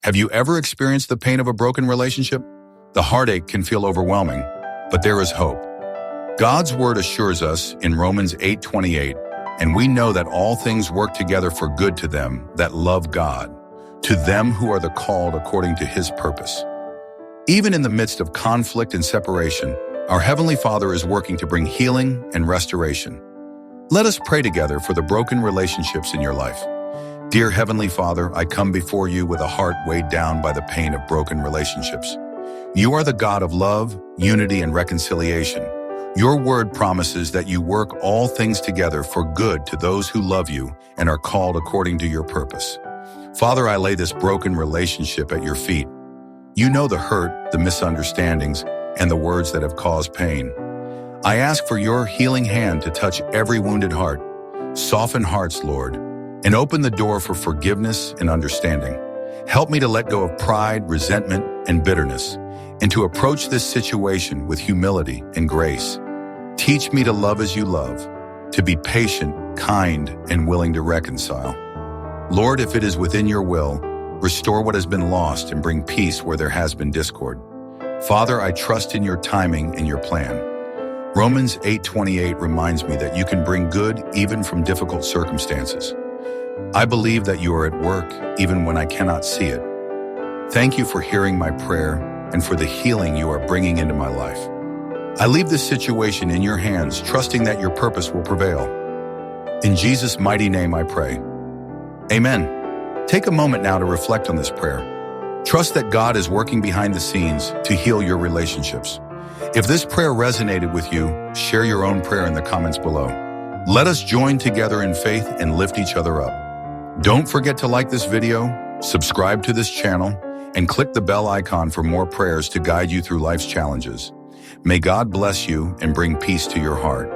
Have you ever experienced the pain of a broken relationship? The heartache can feel overwhelming, but there is hope. God's word assures us in Romans 8:28, and we know that all things work together for good to them that love God, to them who are the called according to his purpose. Even in the midst of conflict and separation, our Heavenly Father is working to bring healing and restoration. Let us pray together for the broken relationships in your life. Dear Heavenly Father, I come before you with a heart weighed down by the pain of broken relationships. You are the God of love, unity, and reconciliation. Your word promises that you work all things together for good to those who love you and are called according to your purpose. Father, I lay this broken relationship at your feet. You know the hurt, the misunderstandings, and the words that have caused pain. I ask for your healing hand to touch every wounded heart. Soften hearts, Lord, and open the door for forgiveness and understanding. Help me to let go of pride, resentment, and bitterness, and to approach this situation with humility and grace. Teach me to love as you love, to be patient, kind, and willing to reconcile. Lord, if it is within your will, restore what has been lost and bring peace where there has been discord. Father, I trust in your timing and your plan. Romans 8:28 reminds me that you can bring good even from difficult circumstances. I believe that you are at work even when I cannot see it. Thank you for hearing my prayer and for the healing you are bringing into my life. I leave this situation in your hands, trusting that your purpose will prevail. In Jesus' mighty name I pray. Amen. Take a moment now to reflect on this prayer. Trust that God is working behind the scenes to heal your relationships. If this prayer resonated with you, share your own prayer in the comments below. Let us join together in faith and lift each other up. Don't forget to like this video, subscribe to this channel, and click the bell icon for more prayers to guide you through life's challenges. May God bless you and bring peace to your heart.